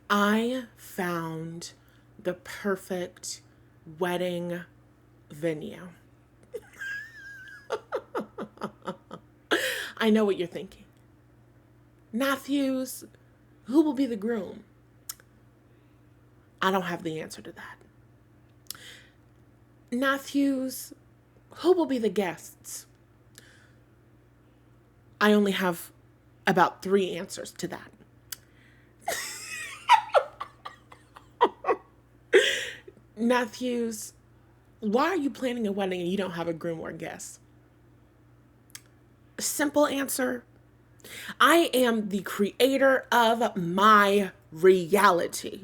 I found the perfect wedding venue. I know what you're thinking. Matthews, who will be the groom? I don't have the answer to that. Matthews, who will be the guests? I only have about 3 answers to that. Matthews, why are you planning a wedding and you don't have a groom or guests? Simple answer. I am the creator of my reality.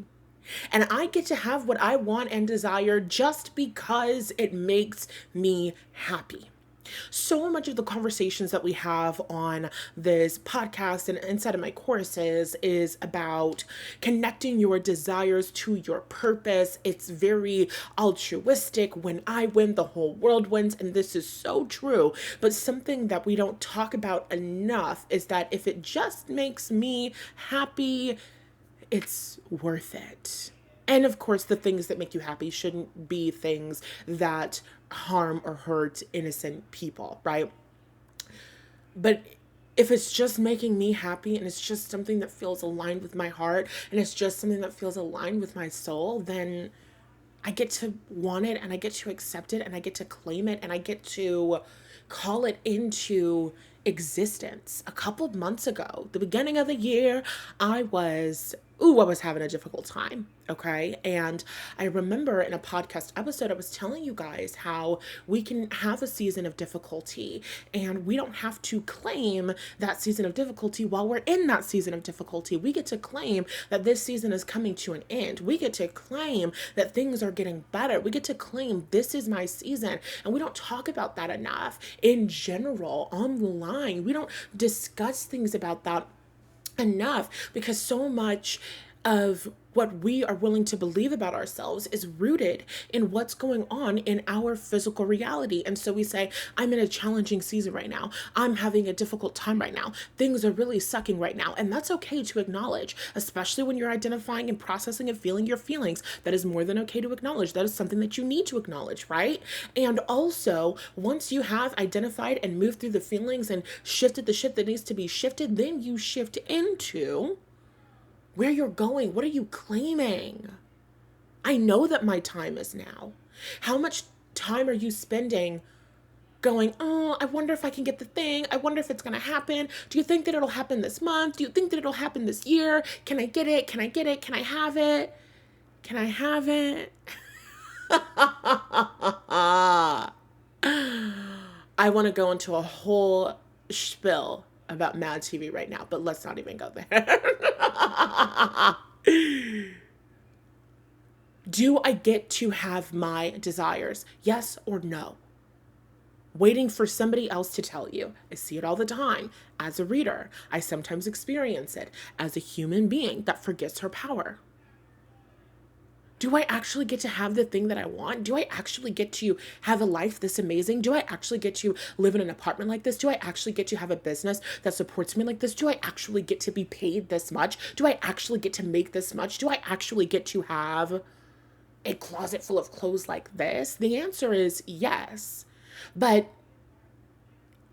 And I get to have what I want and desire just because it makes me happy. So much of the conversations that we have on this podcast and inside of my courses is about connecting your desires to your purpose. It's very altruistic. When I win, the whole world wins. And this is so true. But something that we don't talk about enough is that if it just makes me happy, it's worth it. And of course, the things that make you happy shouldn't be things that harm or hurt innocent people, right? But if it's just making me happy and it's just something that feels aligned with my heart and it's just something that feels aligned with my soul, then I get to want it and I get to accept it and I get to claim it and I get to call it into existence. A couple of months ago, the beginning of the year, I was having a difficult time. Okay. And I remember in a podcast episode, I was telling you guys how we can have a season of difficulty and we don't have to claim that season of difficulty while we're in that season of difficulty. We get to claim that this season is coming to an end. We get to claim that things are getting better. We get to claim this is my season. And we don't talk about that enough in general online. We don't discuss things about that enough because so much of what we are willing to believe about ourselves is rooted in what's going on in our physical reality. And so we say, I'm in a challenging season right now. I'm having a difficult time right now. Things are really sucking right now. And that's okay to acknowledge, especially when you're identifying and processing and feeling your feelings. That is more than okay to acknowledge. That is something that you need to acknowledge, right? And also, once you have identified and moved through the feelings and shifted the shit that needs to be shifted, then you shift into where you're going. What are you claiming? I know that my time is now. How much time are you spending going, oh, I wonder if I can get the thing. I wonder if it's going to happen. Do you think that it'll happen this month? Do you think that it'll happen this year? Can I get it? Can I get it? Can I have it? Can I have it? I want to go into a whole spiel about Mad TV right now, but let's not even go there. Do I get to have my desires? Yes or no? Waiting for somebody else to tell you. I see it all the time. As a reader, I sometimes experience it as a human being that forgets her power. Do I actually get to have the thing that I want? Do I actually get to have a life this amazing? Do I actually get to live in an apartment like this? Do I actually get to have a business that supports me like this? Do I actually get to be paid this much? Do I actually get to make this much? Do I actually get to have a closet full of clothes like this? The answer is yes. But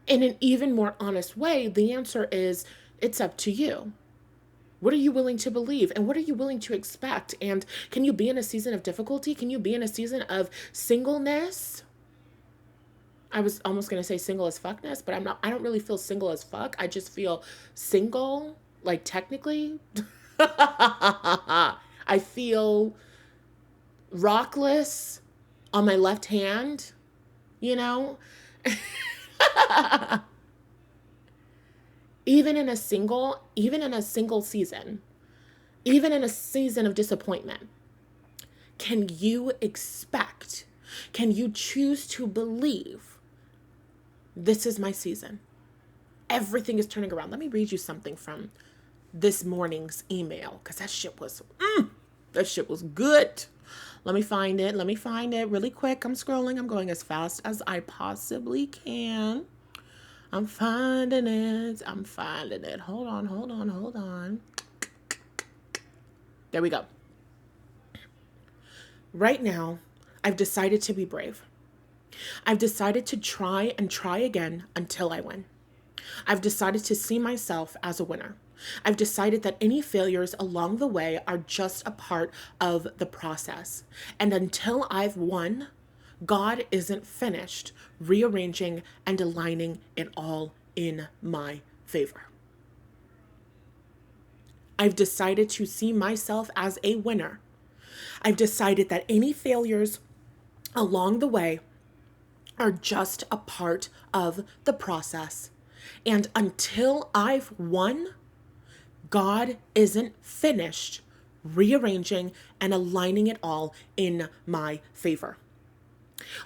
in an even more honest way, the answer is it's up to you. What are you willing to believe? And what are you willing to expect? And can you be in a season of difficulty? Can you be in a season of singleness? I was almost going to say single as fuckness, but I don't really feel single as fuck. I just feel single, like technically. I feel rockless on my left hand, you know? even in a single season, even in a season of disappointment, can you choose to believe this is my season? Everything is turning around. Let me read you something from this morning's email, because that shit was good. Let me find it really quick. I'm scrolling. I'm going as fast as I possibly can. I'm finding it. Hold on. There we go. Right now, I've decided to be brave. I've decided to try and try again until I win. I've decided to see myself as a winner. I've decided that any failures along the way are just a part of the process. And until I've won, God isn't finished rearranging and aligning it all in my favor. I've decided to see myself as a winner. I've decided that any failures along the way are just a part of the process. And until I've won, God isn't finished rearranging and aligning it all in my favor.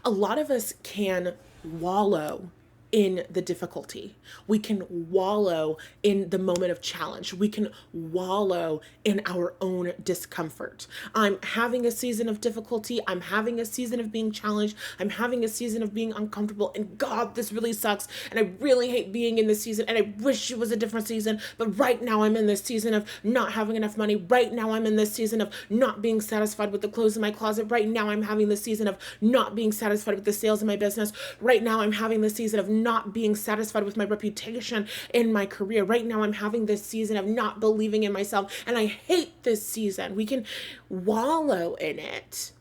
A lot of us can wallow in the difficulty. We can wallow in the moment of challenge. We can wallow in our own discomfort. I'm having a season of difficulty. I'm having a season of being challenged. I'm having a season of being uncomfortable. And God, this really sucks. And I really hate being in this season. And I wish it was a different season. But right now I'm in this season of not having enough money. Right now I'm in this season of not being satisfied with the clothes in my closet. Right now I'm having the season of not being satisfied with the sales in my business. Right now I'm having the season of not being satisfied with my reputation in my career. Right now I'm having this season of not believing in myself, and I hate this season. We can wallow in it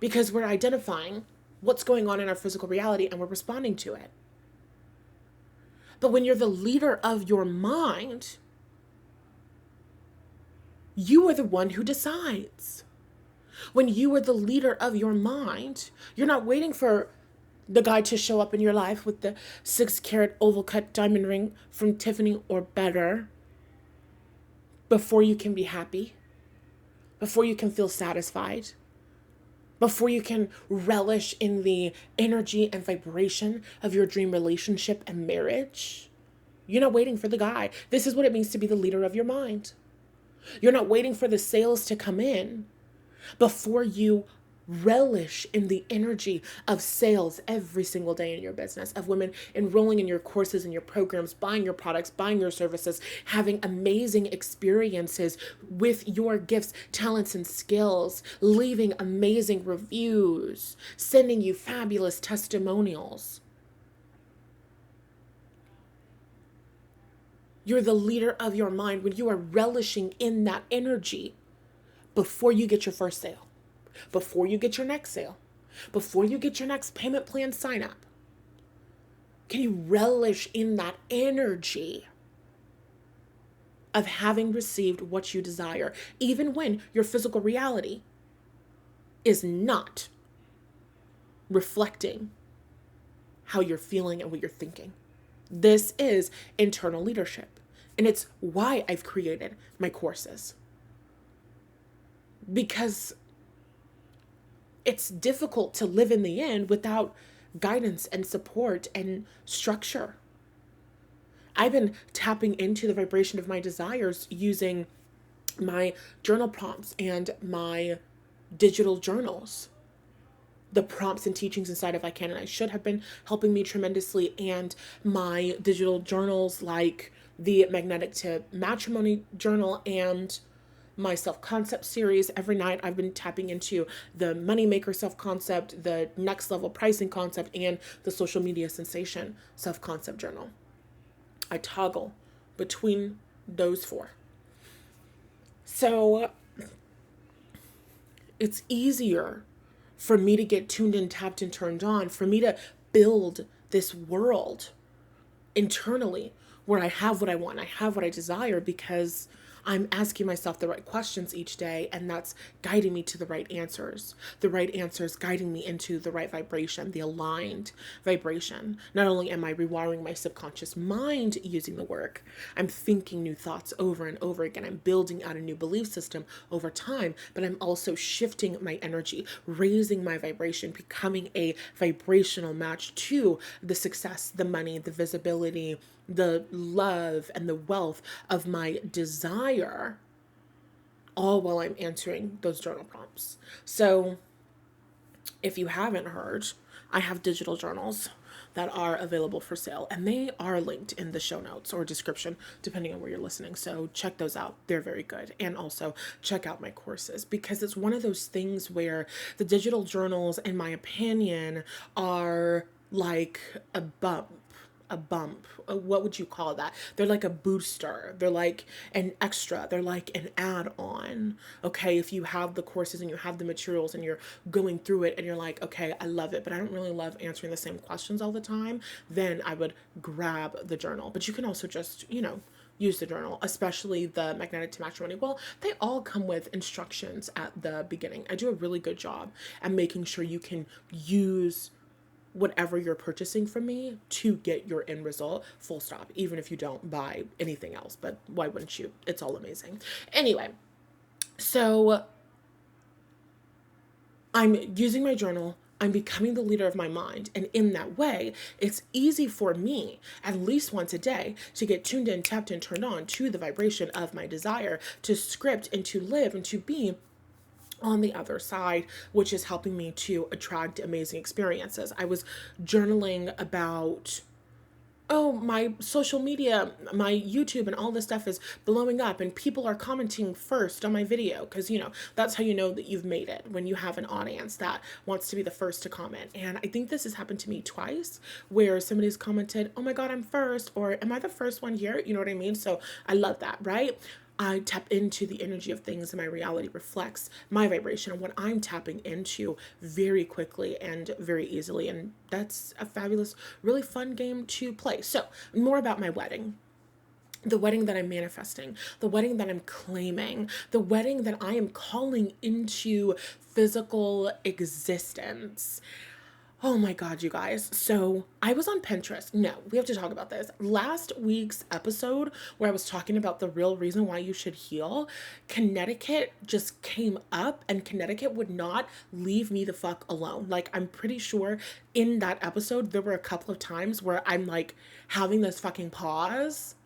because we're identifying what's going on in our physical reality and we're responding to it. But when you're the leader of your mind, you are the one who decides. When you are the leader of your mind, you're not waiting for the guy to show up in your life with the 6-carat oval cut diamond ring from Tiffany or better before you can be happy, before you can feel satisfied, before you can relish in the energy and vibration of your dream relationship and marriage. You're not waiting for the guy. This is what it means to be the leader of your mind. You're not waiting for the sales to come in before you relish in the energy of sales every single day in your business, of women enrolling in your courses and your programs, buying your products, buying your services, having amazing experiences with your gifts, talents, and skills, leaving amazing reviews, sending you fabulous testimonials. You're the leader of your mind when you are relishing in that energy before you get your first sale, before you get your next sale, before you get your next payment plan sign up. Can you relish in that energy of having received what you desire, even when your physical reality is not reflecting how you're feeling and what you're thinking? This is internal leadership, and it's why I've created my courses. Because it's difficult to live in the end without guidance and support and structure. I've been tapping into the vibration of my desires using my journal prompts and my digital journals. The prompts and teachings inside of I Can and I Should have been helping me tremendously, and my digital journals like the Magnetic to Matrimony journal and my self-concept series. Every night I've been tapping into the moneymaker self-concept, the next level pricing concept, and the social media sensation self-concept journal. I toggle between those four. So it's easier for me to get tuned in, tapped, and turned on, for me to build this world internally where I have what I want, I have what I desire, because I'm asking myself the right questions each day, and that's guiding me to the right answers. The right answers guiding me into the right vibration, the aligned vibration. Not only am I rewiring my subconscious mind using the work, I'm thinking new thoughts over and over again. I'm building out a new belief system over time, but I'm also shifting my energy, raising my vibration, becoming a vibrational match to the success, the money, the visibility, the love, and the wealth of my desire, all while I'm answering those journal prompts. So if you haven't heard, I have digital journals that are available for sale, and they are linked in the show notes or description, depending on where you're listening. So check those out. They're very good. And also check out my courses, because it's one of those things where the digital journals, in my opinion, are like a bump. What would you call that? They're like a booster. They're like an extra. They're like an add-on. Okay, if you have the courses and you have the materials and you're going through it and you're like, okay, I love it, but I don't really love answering the same questions all the time, then I would grab the journal. But you can also just, use the journal, especially the Magnetic to Matrimony. Well, they all come with instructions at the beginning. I do a really good job at making sure you can use whatever you're purchasing from me to get your end result, full stop, even if you don't buy anything else. But why wouldn't you? It's all amazing. Anyway, so I'm using my journal. I'm becoming the leader of my mind. And in that way, it's easy for me, at least once a day, to get tuned in, tapped in, turned on to the vibration of my desire, to script and to live and to be on the other side, which is helping me to attract amazing experiences. I was journaling about, oh, my social media, my YouTube and all this stuff is blowing up and people are commenting first on my video, because that's how you know that you've made it, when you have an audience that wants to be the first to comment. And I think this has happened to me twice, where somebody's commented, oh my god, I'm first, or am I the first one here? You know what I mean? So I love that, right? I tap into the energy of things, and my reality reflects my vibration and what I'm tapping into very quickly and very easily. And that's a fabulous, really fun game to play. So more about my wedding. The wedding that I'm manifesting, the wedding that I'm claiming, the wedding that I am calling into physical existence. Oh my God, you guys. So I was on Pinterest. No, we have to talk about this. Last week's episode, where I was talking about the real reason why you should heal, Connecticut just came up, and Connecticut would not leave me the fuck alone. Like, I'm pretty sure in that episode, there were a couple of times where I'm like having this fucking pause.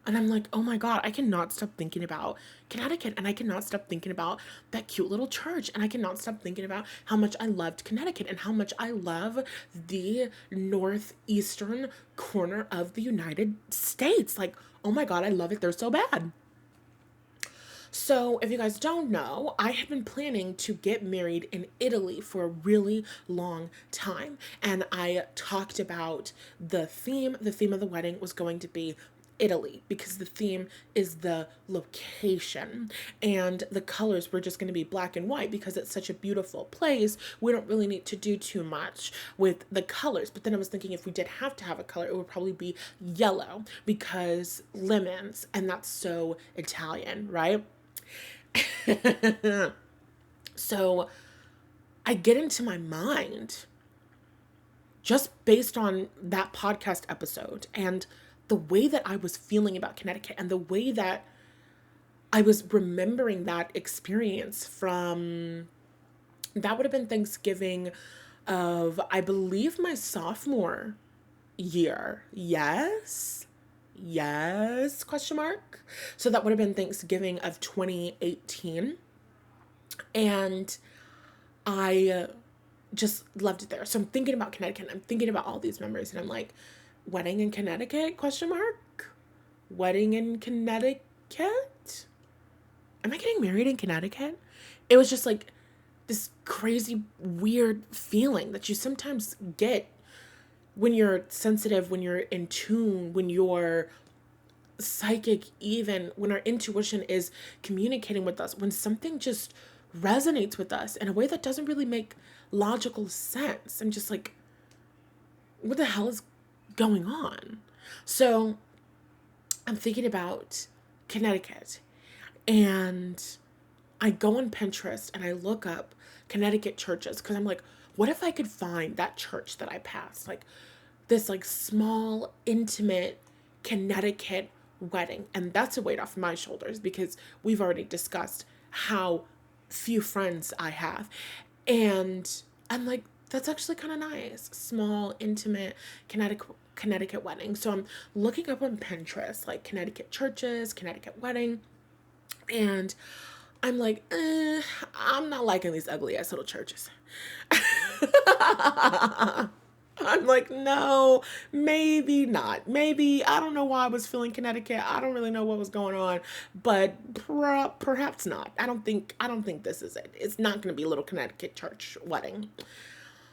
And I'm like, oh my God, I cannot stop thinking about Connecticut. And I cannot stop thinking about that cute little church. And I cannot stop thinking about how much I loved Connecticut and how much I love the northeastern corner of the United States. Like, oh my God, I love it there so bad. So if you guys don't know, I have been planning to get married in Italy for a really long time. And I talked about the theme. The theme of the wedding was going to be Italy, because the theme is the location, and the colors were just going to be black and white because it's such a beautiful place. We don't really need to do too much with the colors. But then I was thinking, if we did have to have a color, it would probably be yellow, because lemons, and that's so Italian, right? So I get into my mind just based on that podcast episode and the way that I was feeling about Connecticut, and the way that I was remembering that experience from, that would have been Thanksgiving of, I believe, my sophomore year. Yes, question mark. So that would have been Thanksgiving of 2018. And I just loved it there. So I'm thinking about Connecticut. I'm thinking about all these memories, and I'm like, wedding in Connecticut? Question mark. Wedding in Connecticut? Am I getting married in Connecticut? It was just like this crazy, weird feeling that you sometimes get when you're sensitive, when you're in tune, when you're psychic, even when our intuition is communicating with us, when something just resonates with us in a way that doesn't really make logical sense. I'm just like, what the hell is going on? So I'm thinking about Connecticut, and I go on Pinterest and I look up Connecticut churches, because I'm like, what if I could find that church that I passed, like this like small, intimate Connecticut wedding? And that's a weight off my shoulders, because we've already discussed how few friends I have. And I'm like, that's actually kind of nice. Small, intimate Connecticut wedding. So I'm looking up on Pinterest, like Connecticut churches, Connecticut wedding. And I'm like, I'm not liking these ugly ass little churches. I'm like, no, maybe not. Maybe, I don't know why I was feeling Connecticut. I don't really know what was going on, but perhaps not. I don't think this is it. It's not going to be a little Connecticut church wedding.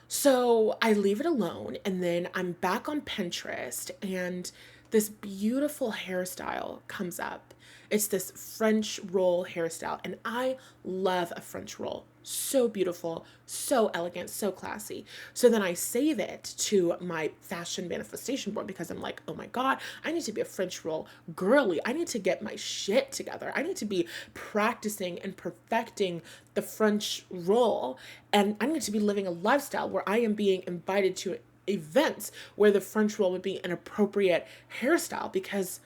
So I leave it alone, and then I'm back on Pinterest, and this beautiful hairstyle comes up. It's this French roll hairstyle, and I love a French roll. So beautiful, so elegant, so classy. So then I save it to my fashion manifestation board because I'm like, oh my God, I need to be a French roll girly. I need to get my shit together. I need to be practicing and perfecting the French roll. And I need to be living a lifestyle where I am being invited to events where the French roll would be an appropriate hairstyle because,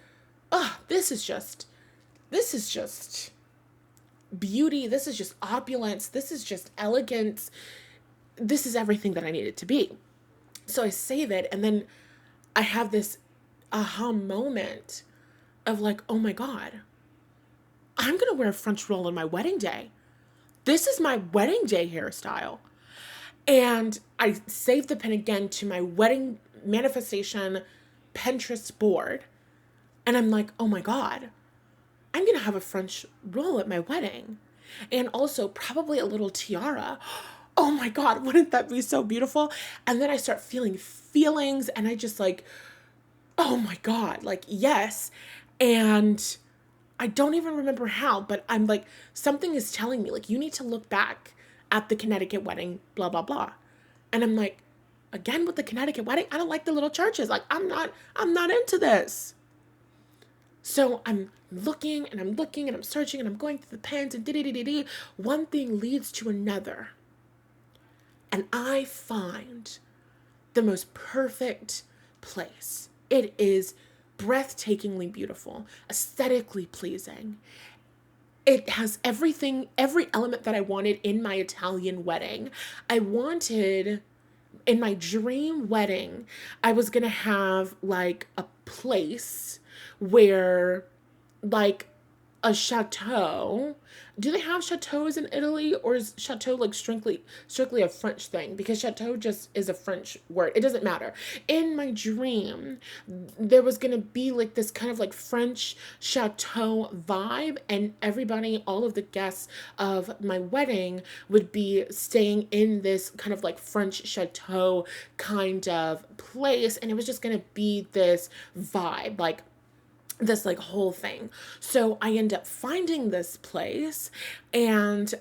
this is just beauty. This is just opulence. This is just elegance. This is everything that I need it to be. So I save it, and then I have this aha moment of like, oh my God, I'm going to wear a French roll on my wedding day. This is my wedding day hairstyle. And I saved the pin again to my wedding manifestation Pinterest board. And I'm like, oh my God, I'm going to have a French roll at my wedding. And also probably a little tiara. Oh my God, wouldn't that be so beautiful? And then I start feeling feelings, and I just like, oh my God, like, yes. And I don't even remember how, but I'm like, something is telling me, like, you need to look back at the Connecticut wedding, blah, blah, blah. And I'm like, again with the Connecticut wedding, I don't like the little churches. Like, I'm not into this. So I'm looking and I'm looking and I'm searching and I'm going through the pens and dee. One thing leads to another. And I find the most perfect place. It is breathtakingly beautiful, aesthetically pleasing. It has everything, every element that I wanted in my Italian wedding. I wanted, in my dream wedding, I was going to have like a place where, like, a chateau. Do they have chateaus in Italy, or is chateau like strictly a French thing? Because chateau just is a French word. It doesn't matter. In my dream, there was gonna be like this kind of like French chateau vibe, and everybody, all of the guests of my wedding would be staying in this kind of like French chateau kind of place, and it was just gonna be this vibe, like this like whole thing. So I end up finding this place, and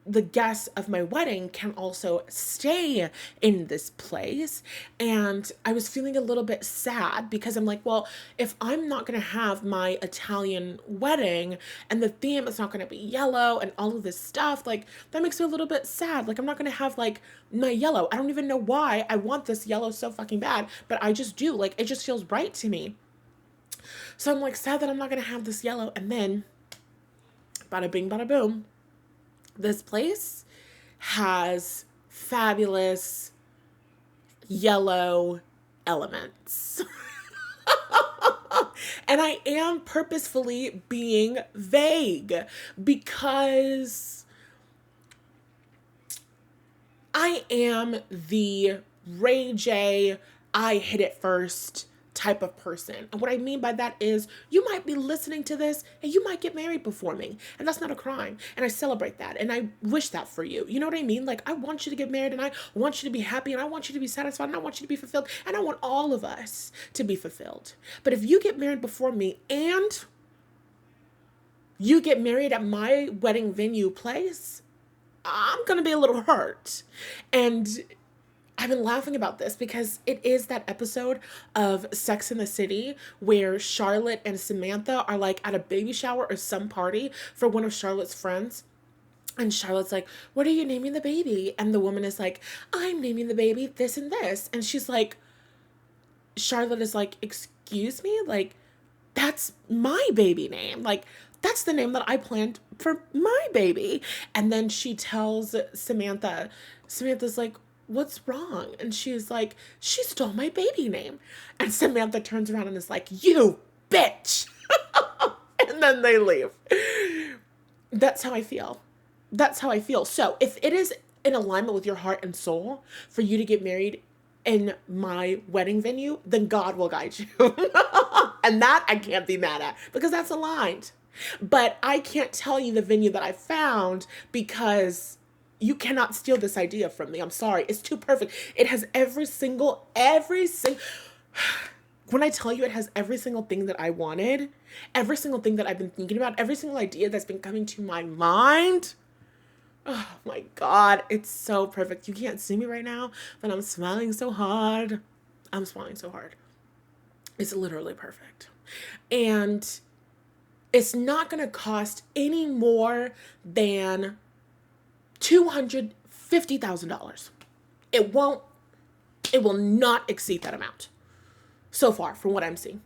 the guests of my wedding can also stay in this place. And I was feeling a little bit sad because I'm like, well, if I'm not going to have my Italian wedding and the theme is not going to be yellow and all of this stuff, like, that makes me a little bit sad. Like, I'm not going to have like my yellow. I don't even know why I want this yellow so fucking bad, but I just do. Like, it just feels right to me. So I'm like sad that I'm not going to have this yellow. And then, bada bing, bada boom, this place has fabulous yellow elements. And I am purposefully being vague because I am the Ray J, I hit it first type of person. And what I mean by that is, you might be listening to this and you might get married before me, and that's not a crime, and I celebrate that, and I wish that for you. You know what I mean? Like, I want you to get married, and I want you to be happy, and I want you to be satisfied, and I want you to be fulfilled, and I want all of us to be fulfilled. But if you get married before me and you get married at my wedding venue place, I'm gonna be a little hurt. And I've been laughing about this because it is that episode of Sex and the City where Charlotte and Samantha are like at a baby shower or some party for one of Charlotte's friends. And Charlotte's like, what are you naming the baby? And the woman is like, I'm naming the baby this and this. And she's like, Charlotte is like, excuse me? Like, that's my baby name. Like, that's the name that I planned for my baby. And then she tells Samantha's like, what's wrong? And she's like, she stole my baby name. And Samantha turns around and is like, you bitch. And then they leave. That's how I feel. That's how I feel. So if it is in alignment with your heart and soul for you to get married in my wedding venue, then God will guide you. And that I can't be mad at because that's aligned. But I can't tell you the venue that I found because you cannot steal this idea from me. I'm sorry. It's too perfect. It has every single, when I tell you it has every single thing that I wanted, every single thing that I've been thinking about, every single idea that's been coming to my mind. Oh my God, it's so perfect. You can't see me right now, but I'm smiling so hard. I'm smiling so hard. It's literally perfect. And it's not going to cost any more than $250,000. It won't, it will not exceed that amount. So far, from what I'm seeing.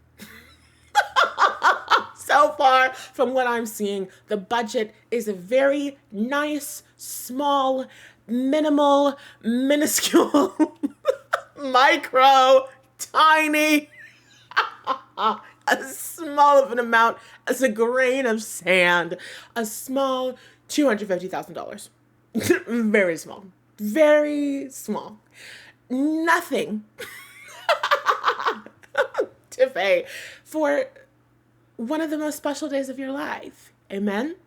So far, from what I'm seeing, the budget is a very nice, small, minimal, minuscule, micro, tiny, as small of an amount as a grain of sand. A small $250,000. Very small. Very small. Nothing to pay for one of the most special days of your life. Amen?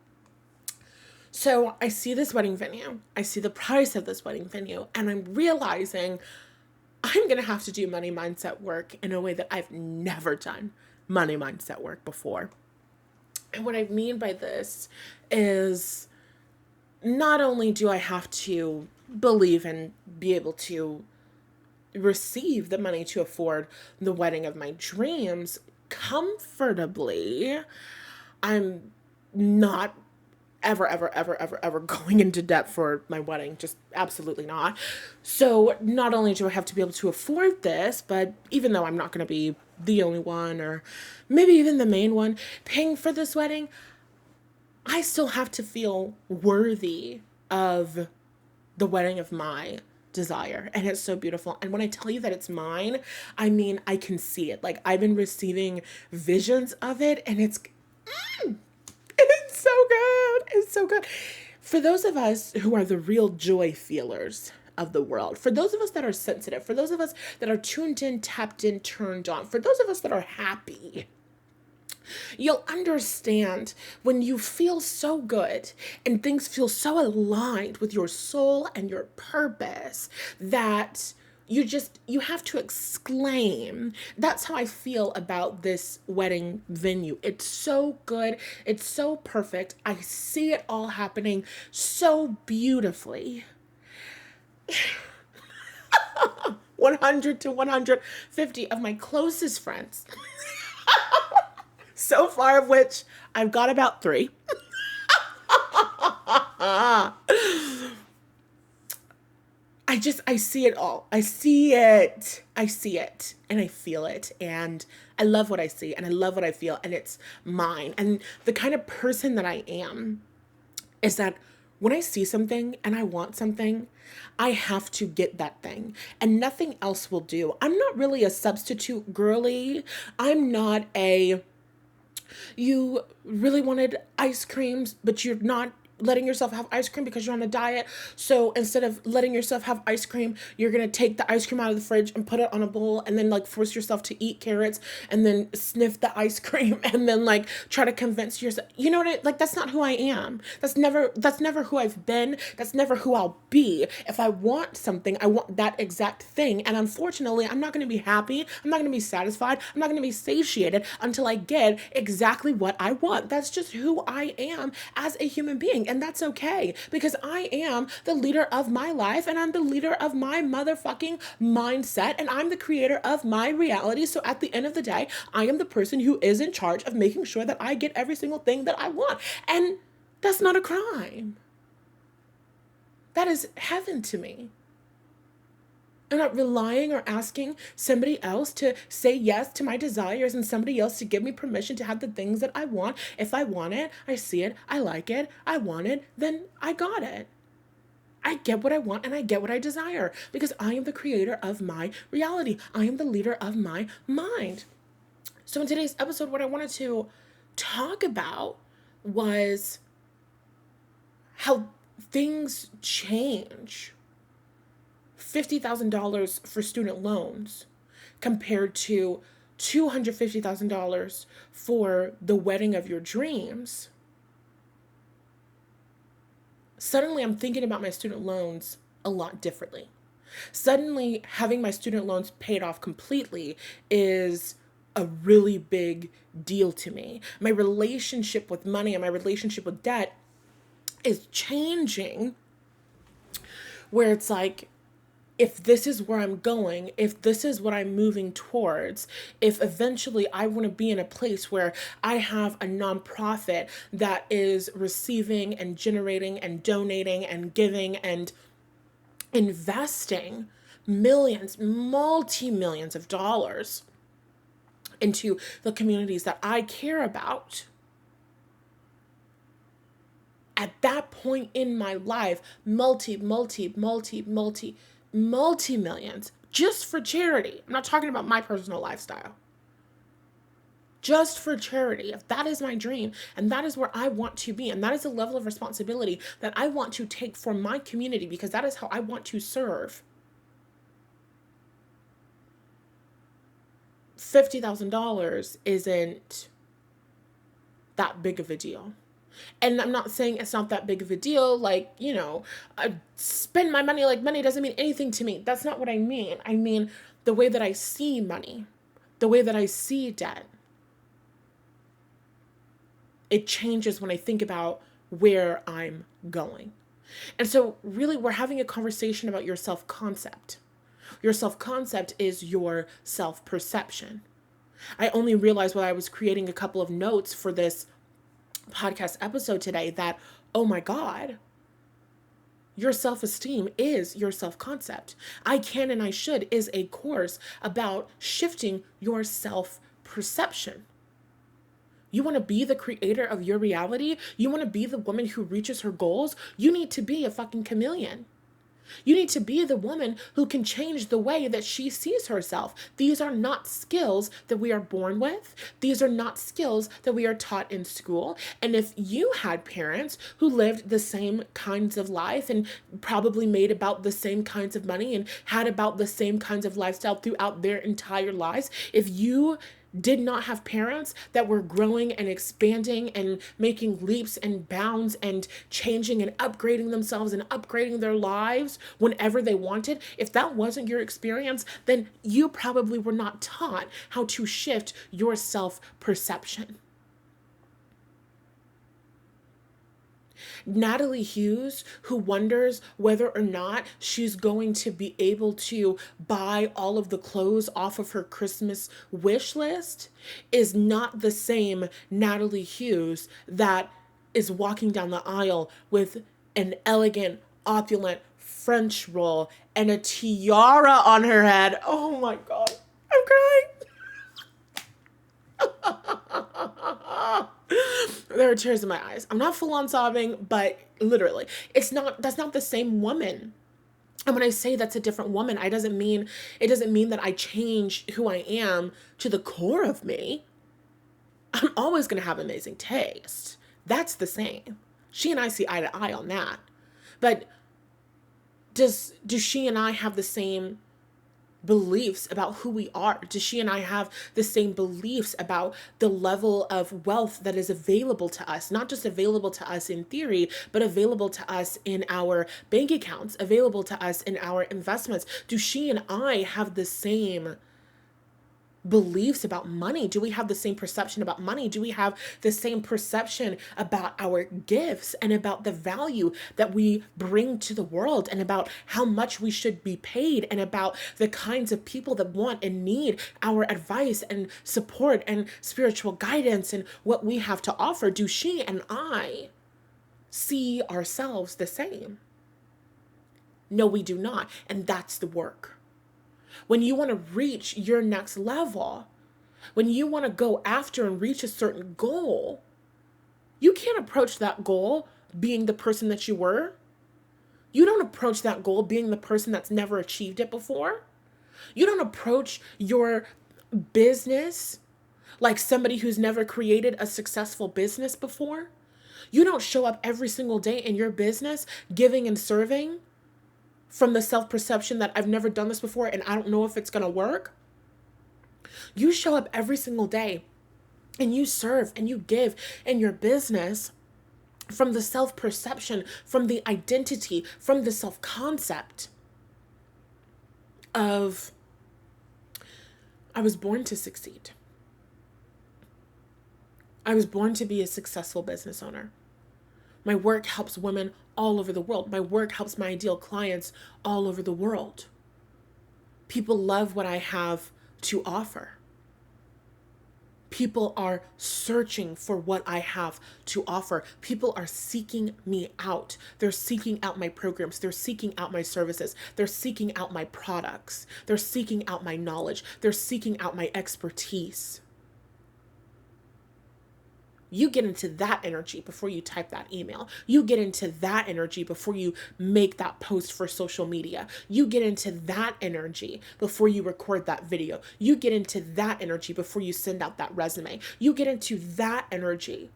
So I see this wedding venue. I see the price of this wedding venue. And I'm realizing I'm going to have to do money mindset work in a way that I've never done money mindset work before. And what I mean by this is not only do I have to believe and be able to receive the money to afford the wedding of my dreams comfortably, I'm not ever going into debt for my wedding. Just absolutely not. So not only do I have to be able to afford this, but even though I'm not going to be the only one or maybe even the main one paying for this wedding, I still have to feel worthy of the wedding of my desire. And it's so beautiful. And when I tell you that it's mine, I mean, I can see it. Like, I've been receiving visions of it, and it's so good. It's so good. For those of us who are the real joy feelers of the world, for those of us that are sensitive, for those of us that are tuned in, tapped in, turned on, for those of us that are happy, you'll understand when you feel so good and things feel so aligned with your soul and your purpose that you have to exclaim. That's how I feel about this wedding venue. It's so good. It's so perfect. I see it all happening so beautifully. 100 to 150 of my closest friends, so far of which I've got about 3. I see it all. I see it. And I feel it. And I love what I see and I love what I feel. And it's mine. And the kind of person that I am is that when I see something and I want something, I have to get that thing and nothing else will do. I'm not really a substitute girly. I'm not you really wanted ice creams, but you're not letting yourself have ice cream because you're on a diet. So instead of letting yourself have ice cream, you're going to take the ice cream out of the fridge and put it on a bowl and then like force yourself to eat carrots and then sniff the ice cream and then like try to convince yourself, you know what like that's not who I am. That's never who I've been. That's never who I'll be. If I want something, I want that exact thing. And unfortunately, I'm not going to be happy. I'm not going to be satisfied. I'm not going to be satiated until I get exactly what I want. That's just who I am as a human being. And that's okay because I am the leader of my life and I'm the leader of my motherfucking mindset and I'm the creator of my reality. So at the end of the day, I am the person who is in charge of making sure that I get every single thing that I want. And that's not a crime. That is heaven to me. I'm not relying or asking somebody else to say yes to my desires and somebody else to give me permission to have the things that I want. If I want it, I see it, I like it, I want it, then I got it. I get what I want and I get what I desire because I am the creator of my reality. I am the leader of my mind. So in today's episode, what I wanted to talk about was how things change $50,000 for student loans compared to $250,000 for the wedding of your dreams, suddenly I'm thinking about my student loans a lot differently. Suddenly, having my student loans paid off completely is a really big deal to me. My relationship with money and my relationship with debt is changing, where it's like, if this is where I'm going, if this is what I'm moving towards, if eventually I want to be in a place where I have a nonprofit that is receiving and generating and donating and giving and investing millions, multi-millions of dollars into the communities that I care about, at that point in my life, multi-millions just for charity. I'm not talking about my personal lifestyle. Just for charity. If that is my dream and that is where I want to be, and that is a level of responsibility that I want to take for my community, because that is how I want to serve, $50,000 isn't that big of a deal. And I'm not saying it's not that big of a deal, like, I spend my money like money doesn't mean anything to me. That's not what I mean. I mean the way that I see money, the way that I see debt. It changes when I think about where I'm going. And so really, we're having a conversation about your self-concept. Your self-concept is your self-perception. I only realized while I was creating a couple of notes for this podcast episode today that, oh my God, your self-esteem is your self-concept. I Can and I Should is a course about shifting your self-perception. You want to be the creator of your reality? You want to be the woman who reaches her goals? You need to be a fucking chameleon. You need to be the woman who can change the way that she sees herself. These are not skills that we are born with. These are not skills that we are taught in school. And if you had parents who lived the same kinds of life and probably made about the same kinds of money and had about the same kinds of lifestyle throughout their entire lives, if you did not have parents that were growing and expanding and making leaps and bounds and changing and upgrading themselves and upgrading their lives whenever they wanted, if that wasn't your experience, then you probably were not taught how to shift your self-perception. Natalie Hughes, who wonders whether or not she's going to be able to buy all of the clothes off of her Christmas wish list, is not the same Natalie Hughes that is walking down the aisle with an elegant, opulent French roll and a tiara on her head. Oh my God, I'm crying. There are tears in my eyes. I'm not full on sobbing, but literally, that's not the same woman. And when I say that's a different woman, it doesn't mean that I change who I am to the core of me. I'm always going to have amazing taste. That's the same. She and I see eye to eye on that. But do she and I have the same beliefs about who we are? Does she and I have the same beliefs about the level of wealth that is available to us? Not just available to us in theory, but available to us in our bank accounts, available to us in our investments. Do she and I have the same beliefs about money? Do we have the same perception about money? Do we have the same perception about our gifts and about the value that we bring to the world and about how much we should be paid and about the kinds of people that want and need our advice and support and spiritual guidance and what we have to offer? Do she and I see ourselves the same? No, we do not. And that's the work. When you want to reach your next level, when you want to go after and reach a certain goal, you can't approach that goal being the person that you were. You don't approach that goal being the person that's never achieved it before. You don't approach your business like somebody who's never created a successful business before. You don't show up every single day in your business giving and serving from the self-perception that I've never done this before and I don't know if it's going to work. You show up every single day and you serve and you give in your business from the self-perception, from the identity, from the self-concept of, I was born to succeed. I was born to be a successful business owner. My work helps women all over the world. My work helps my ideal clients all over the world. People love what I have to offer. People are searching for what I have to offer. People are seeking me out. They're seeking out my programs. They're seeking out my services. They're seeking out my products. They're seeking out my knowledge. They're seeking out my expertise. You get into that energy before you type that email. You get into that energy before you make that post for social media. You get into that energy before you record that video. You get into that energy before you send out that resume. You get into that energy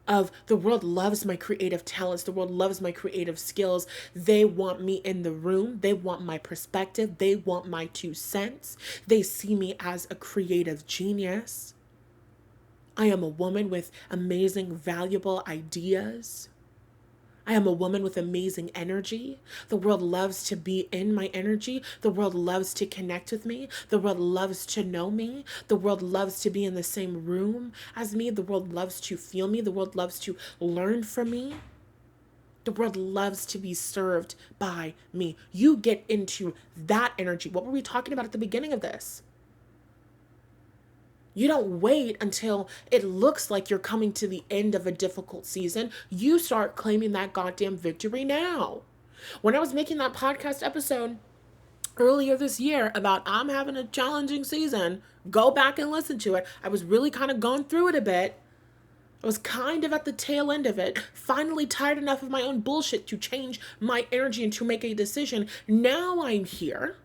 of the world loves my creative talents. The world loves my creative skills. They want me in the room. They want my perspective. They want my 2 cents. They see me as a creative genius. I am a woman with amazing, valuable ideas. I am a woman with amazing energy. The world loves to be in my energy. The world loves to connect with me. The world loves to know me. The world loves to be in the same room as me. The world loves to feel me. The world loves to learn from me. The world loves to be served by me. You get into that energy. What were we talking about at the beginning of this? You don't wait until it looks like you're coming to the end of a difficult season. You start claiming that goddamn victory now. When I was making that podcast episode earlier this year about I'm having a challenging season, go back and listen to it. I was really kind of going through it a bit. I was kind of at the tail end of it, finally tired enough of my own bullshit to change my energy and to make a decision. Now I'm here.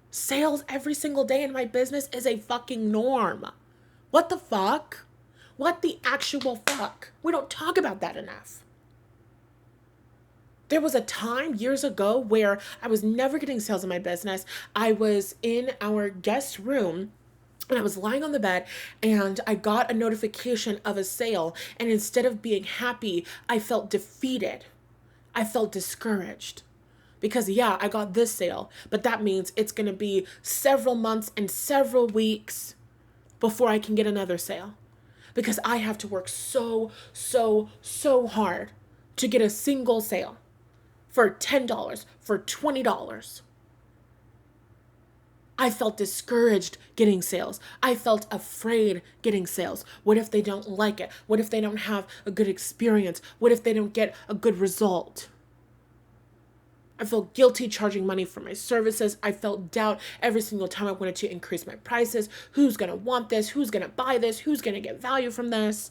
Sales every single day in my business is a fucking norm. What the fuck? What the actual fuck? We don't talk about that enough. There was a time years ago where I was never getting sales in my business. I was in our guest room and I was lying on the bed and I got a notification of a sale. And instead of being happy, I felt defeated. I felt discouraged. Because yeah, I got this sale, but that means it's going to be several months and several weeks before I can get another sale. Because I have to work so hard to get a single sale for $10, for $20. I felt discouraged getting sales. I felt afraid getting sales. What if they don't like it? What if they don't have a good experience? What if they don't get a good result? I felt guilty charging money for my services. I felt doubt every single time I wanted to increase my prices. Who's going to want this? Who's going to buy this? Who's going to get value from this?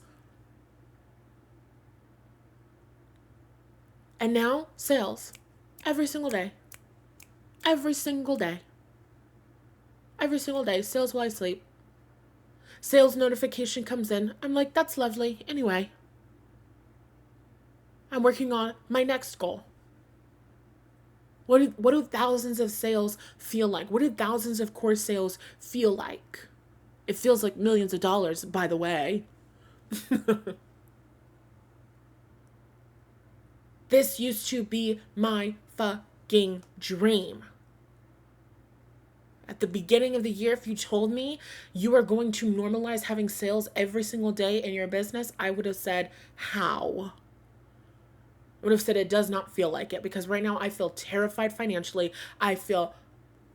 And now, sales. Every single day. Every single day. Every single day. Sales while I sleep. Sales notification comes in. I'm like, that's lovely. Anyway, I'm working on my next goal. What do thousands of sales feel like? What do thousands of course sales feel like? It feels like millions of dollars, by the way. This used to be my fucking dream. At the beginning of the year, if you told me you are going to normalize having sales every single day in your business, I would have said, how? I would have said it does not feel like it, because right now I feel terrified financially. I'm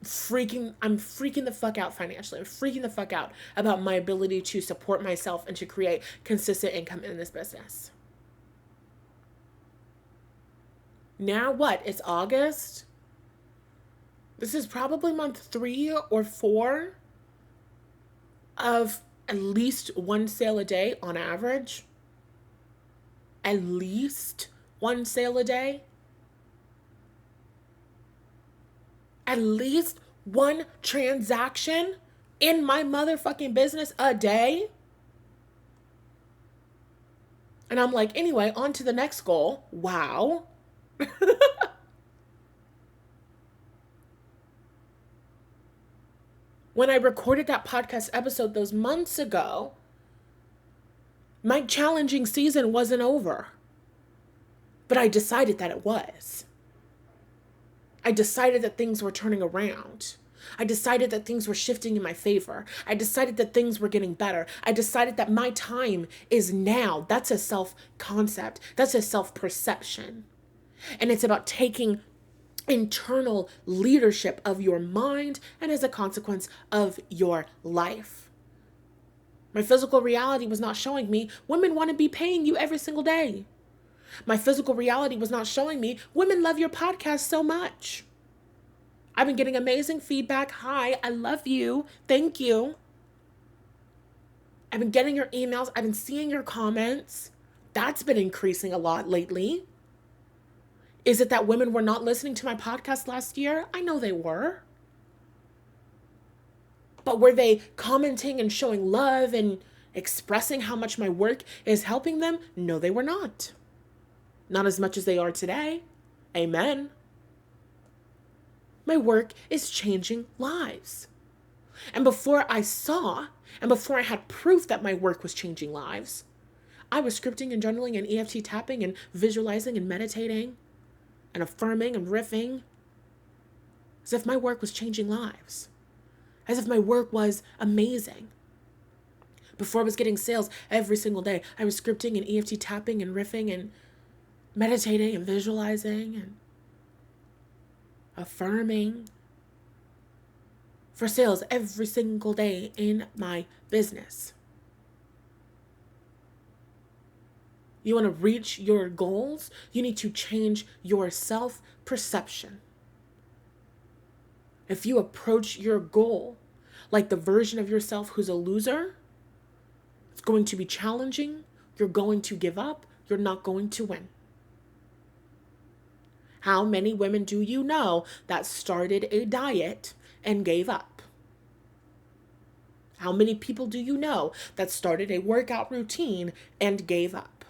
freaking the fuck out financially. I'm freaking the fuck out about my ability to support myself and to create consistent income in this business. Now what? It's August. This is probably month 3 or 4 of at least one sale a day on average. At least one sale a day. At least one transaction in my motherfucking business a day. And I'm like, anyway, on to the next goal. Wow. When I recorded that podcast episode those months ago, my challenging season wasn't over. But I decided that it was. I decided that things were turning around. I decided that things were shifting in my favor. I decided that things were getting better. I decided that my time is now. That's a self-concept. That's a self-perception. And it's about taking internal leadership of your mind and as a consequence of your life. My physical reality was not showing me women want to be paying you every single day. My physical reality was not showing me women love your podcast so much. I've been getting amazing feedback. Hi, I love you. Thank you. I've been getting your emails. I've been seeing your comments. That's been increasing a lot lately. Is it that women were not listening to my podcast last year? I know they were. But were they commenting and showing love and expressing how much my work is helping them? No, they were not. Not as much as they are today. Amen. My work is changing lives. And before I saw, and before I had proof that my work was changing lives, I was scripting and journaling and EFT tapping and visualizing and meditating and affirming and riffing as if my work was changing lives. As if my work was amazing. Before I was getting sales every single day, I was scripting and EFT tapping and riffing and meditating and visualizing and affirming for sales every single day in my business. You want to reach your goals? You need to change your self-perception. If you approach your goal like the version of yourself who's a loser, it's going to be challenging. You're going to give up. You're not going to win. How many women do you know that started a diet and gave up? How many people do you know that started a workout routine and gave up?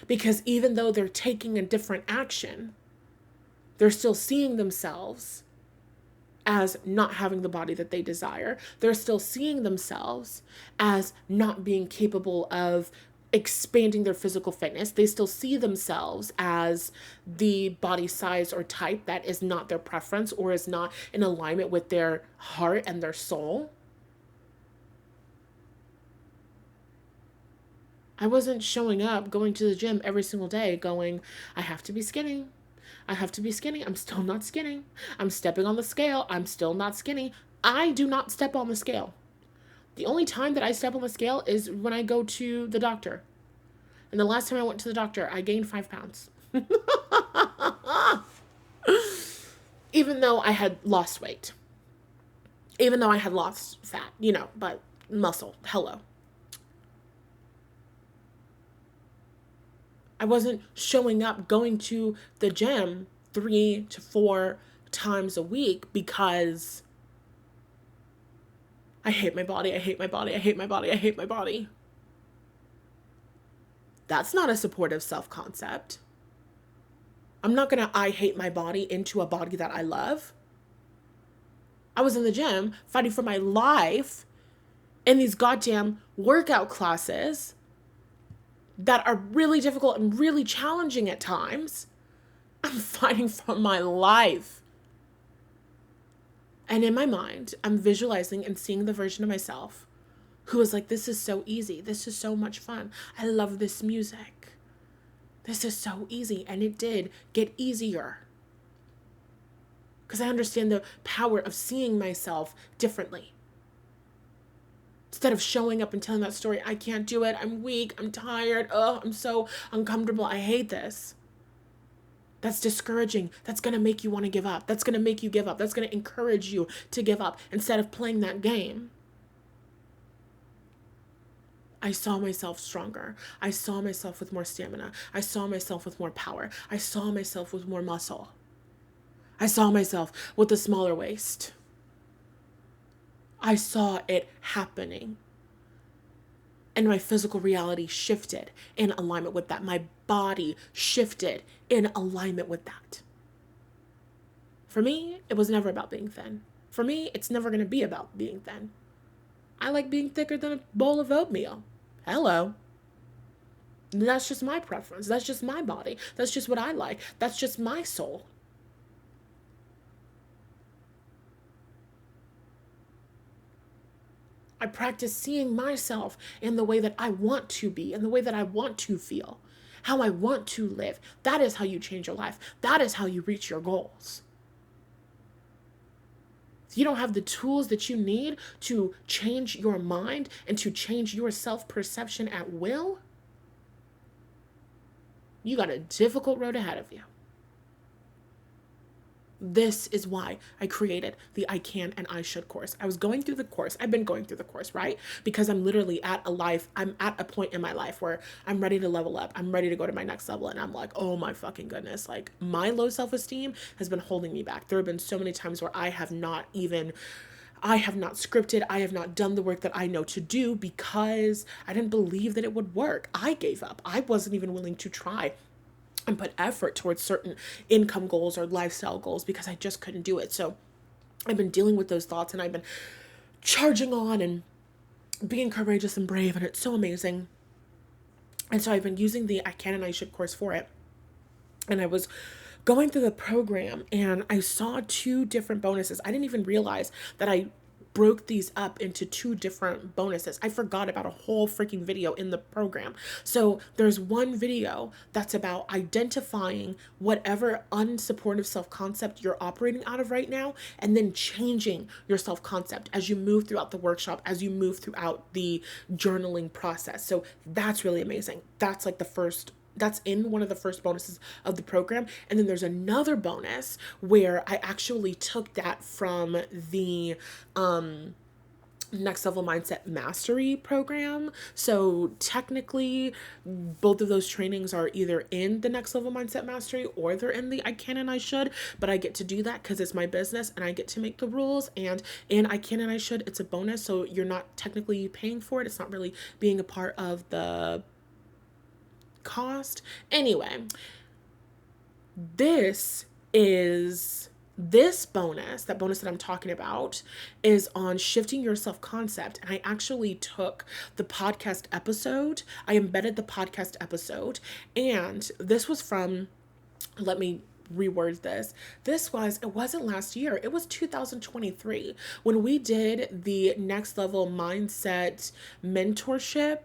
Because even though they're taking a different action, they're still seeing themselves as not having the body that they desire. They're still seeing themselves as not being capable of expanding their physical fitness. They still see themselves as the body size or type that is not their preference or is not in alignment with their heart and their soul. I wasn't showing up, going to the gym every single day going, I have to be skinny. I have to be skinny. I'm still not skinny. I'm stepping on the scale. I'm still not skinny. I do not step on the scale. The only time that I step on the scale is when I go to the doctor. And the last time I went to the doctor, I gained 5 pounds. Even though I had lost weight. Even though I had lost fat, but muscle, hello. I wasn't showing up, going to the gym 3 to 4 times a week because I hate my body, I hate my body, I hate my body, I hate my body. That's not a supportive self-concept. I'm not going to I hate my body into a body that I love. I was in the gym fighting for my life in these goddamn workout classes that are really difficult and really challenging at times. I'm fighting for my life. And in my mind, I'm visualizing and seeing the version of myself who is like, this is so easy. This is so much fun. I love this music. This is so easy. And it did get easier. Because I understand the power of seeing myself differently. Instead of showing up and telling that story, I can't do it. I'm weak. I'm tired. Oh, I'm so uncomfortable. I hate this. That's discouraging. That's going to make you want to give up. That's going to make you give up. That's going to encourage you to give up instead of playing that game. I saw myself stronger. I saw myself with more stamina. I saw myself with more power. I saw myself with more muscle. I saw myself with a smaller waist. I saw it happening. And my physical reality shifted in alignment with that. My body shifted in alignment with that. For me, it was never about being thin. For me, it's never going to be about being thin. I like being thicker than a bowl of oatmeal. Hello. That's just my preference. That's just my body. That's just what I like. That's just my soul. I practice seeing myself in the way that I want to be, in the way that I want to feel, how I want to live. That is how you change your life. That is how you reach your goals. If you don't have the tools that you need to change your mind and to change your self perception at will, you got a difficult road ahead of you. This is why I created the I Can and I Should course. I was going through the course. I've been going through the course, right? Because I'm literally I'm at a point in my life where I'm ready to level up. I'm ready to go to my next level. And I'm like, oh my fucking goodness. Like, my low self-esteem has been holding me back. There have been so many times where I have not scripted. I have not done the work that I know to do because I didn't believe that it would work. I gave up. I wasn't even willing to try and put effort towards certain income goals or lifestyle goals because I just couldn't do it. So I've been dealing with those thoughts and I've been charging on and being courageous and brave, and it's so amazing. And so I've been using the I Can and I Should course for it. And I was going through the program and I saw 2 different bonuses. I didn't even realize that I broke these up into 2 different bonuses. I forgot about a whole freaking video in the program. So there's one video that's about identifying whatever unsupportive self-concept you're operating out of right now, and then changing your self-concept as you move throughout the workshop, as you move throughout the journaling process. So that's really amazing. That's like that's in one of the first bonuses of the program. And then there's another bonus where I actually took that from the Next Level Mindset Mastery program. So technically, both of those trainings are either in the Next Level Mindset Mastery or they're in the I Can and I Should, but I get to do that because it's my business and I get to make the rules. And in I Can and I Should, it's a bonus, so you're not technically paying for it. It's not really being a part of the cost. Anyway, this bonus, that bonus that I'm talking about, is on shifting your self-concept. And I actually took the podcast episode, I embedded the podcast episode, and this was from, let me reword this. It wasn't last year, it was 2023 when we did the Next Level Mindset mentorship.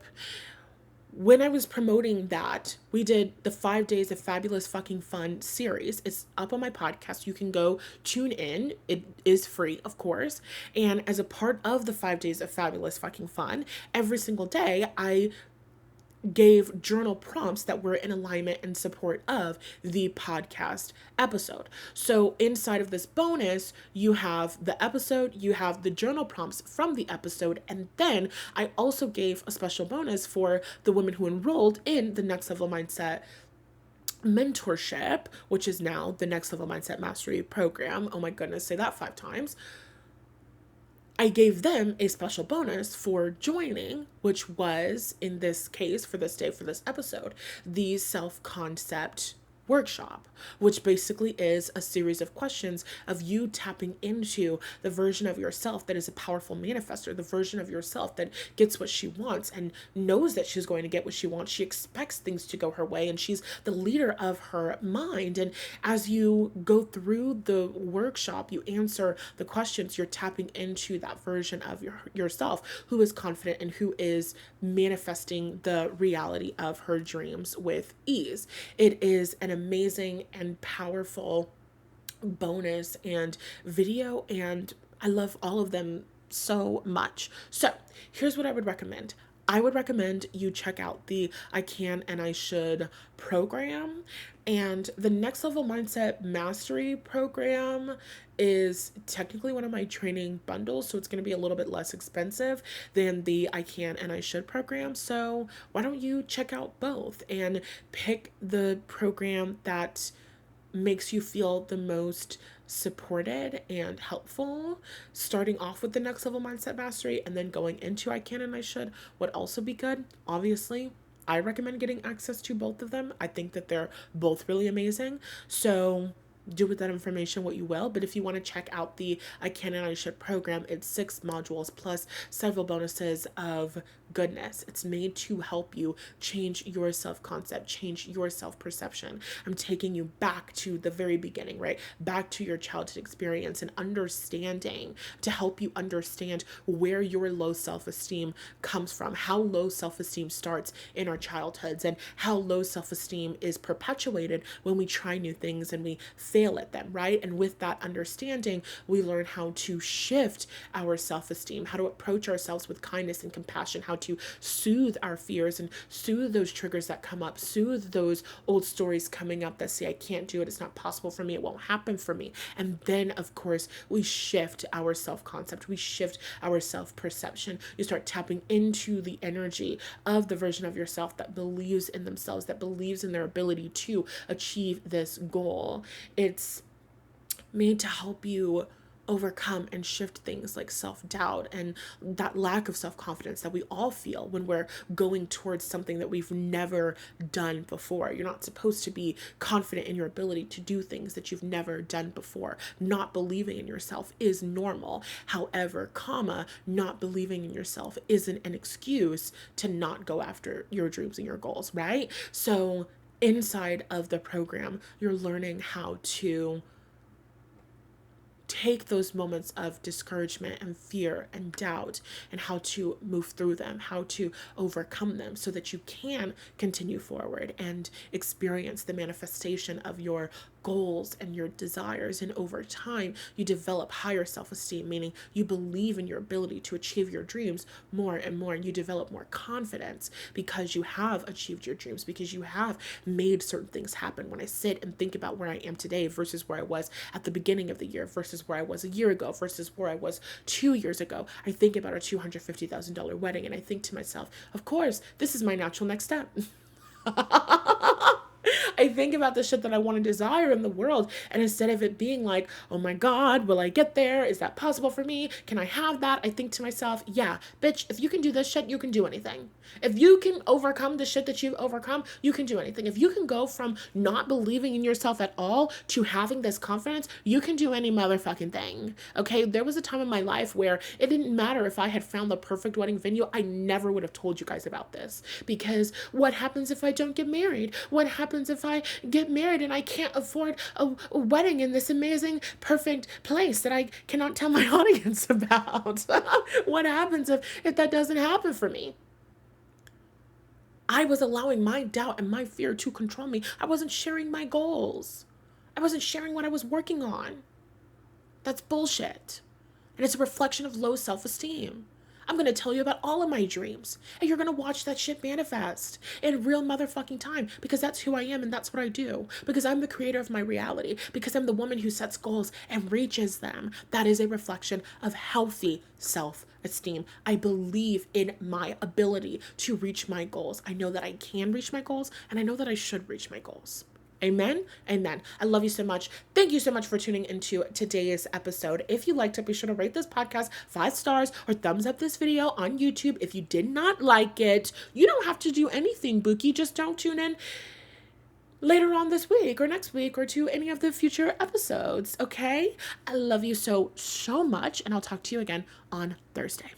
When I was promoting that, we did the 5 days of fabulous fucking fun series. It's up on my podcast. You can go tune in. It is free, of course. And as a part of the 5 days of fabulous fucking fun, every single day I gave journal prompts that were in alignment and support of the podcast episode. So inside of this bonus, you have the episode, you have the journal prompts from the episode, and then I also gave a special bonus for the women who enrolled in the Next Level Mindset mentorship, which is now the Next Level Mindset Mastery program. Oh my goodness, say that 5 times. I gave them a special bonus for joining, which was, in this case, for this day, for this episode, the self-concept workshop, which basically is a series of questions of you tapping into the version of yourself that is a powerful manifestor, the version of yourself that gets what she wants and knows that she's going to get what she wants. She expects things to go her way and she's the leader of her mind. And as you go through the workshop, you answer the questions, you're tapping into that version of yourself who is confident and who is manifesting the reality of her dreams with ease. It is an amazing and powerful bonus and video, and I love all of them so much. So here's what I would recommend. I would recommend you check out the I Can and I Should program. And the Next Level Mindset Mastery program is technically one of my training bundles, so it's going to be a little bit less expensive than the I Can and I Should program. So why don't you check out both and pick the program that makes you feel the most supported and helpful. Starting off with the Next Level Mindset Mastery and then going into I Can and I Should would also be good. Obviously, I recommend getting access to both of them. I think that they're both really amazing. So Do with that information what you will. But if you want to check out the I Can and I Should program, it's 6 modules plus several bonuses of goodness. It's made to help you change your self-concept, change your self-perception. I'm taking you back to the very beginning, right? Back to your childhood experience and understanding, to help you understand where your low self-esteem comes from, how low self-esteem starts in our childhoods, and how low self-esteem is perpetuated when we try new things and we fail at them, right? And with that understanding, we learn how to shift our self-esteem, how to approach ourselves with kindness and compassion, how to soothe our fears and soothe those triggers that come up, soothe those old stories coming up that say, I can't do it, it's not possible for me, it won't happen for me. And then, of course, we shift our self-concept, we shift our self-perception. You start tapping into the energy of the version of yourself that believes in themselves, that believes in their ability to achieve this goal. It's made to help you overcome and shift things like self-doubt and that lack of self-confidence that we all feel when we're going towards something that we've never done before. You're not supposed to be confident in your ability to do things that you've never done before. Not believing in yourself is normal. However, not believing in yourself isn't an excuse to not go after your dreams and your goals, right? So inside of the program, you're learning how to take those moments of discouragement and fear and doubt and how to move through them, how to overcome them so that you can continue forward and experience the manifestation of your goals and your desires. And over time, you develop higher self-esteem, meaning you believe in your ability to achieve your dreams more and more, and you develop more confidence because you have achieved your dreams, because you have made certain things happen. When I sit and think about where I am today versus where I was at the beginning of the year versus where I was a year ago versus where I was 2 years ago, I think about a $250,000 wedding and I think to myself, of course, this is my natural next step. I think about the shit that I want to desire in the world. And instead of it being like, oh my God, will I get there? Is that possible for me? Can I have that? I think to myself, yeah, bitch, if you can do this shit, you can do anything. If you can overcome the shit that you've overcome, you can do anything. If you can go from not believing in yourself at all to having this confidence, you can do any motherfucking thing. Okay. There was a time in my life where it didn't matter if I had found the perfect wedding venue. I never would have told you guys about this, because what happens if I don't get married? What happens if I get married and I can't afford a wedding in this amazing, perfect place that I cannot tell my audience about? What happens if that doesn't happen for me? I was allowing my doubt and my fear to control me. I wasn't sharing my goals. I wasn't sharing what I was working on. That's bullshit. And it's a reflection of low self-esteem. I'm going to tell you about all of my dreams, and you're going to watch that shit manifest in real motherfucking time, because that's who I am and that's what I do, because I'm the creator of my reality, because I'm the woman who sets goals and reaches them. That is a reflection of healthy self-esteem. I believe in my ability to reach my goals. I know that I can reach my goals, and I know that I should reach my goals. Amen. Amen. I love you so much. Thank you so much for tuning into today's episode. If you liked it, be sure to rate this podcast 5 stars or thumbs up this video on YouTube. If you did not like it, you don't have to do anything, Bookie. Just don't tune in later on this week or next week or to any of the future episodes. Okay. I love you so much. And I'll talk to you again on Thursday.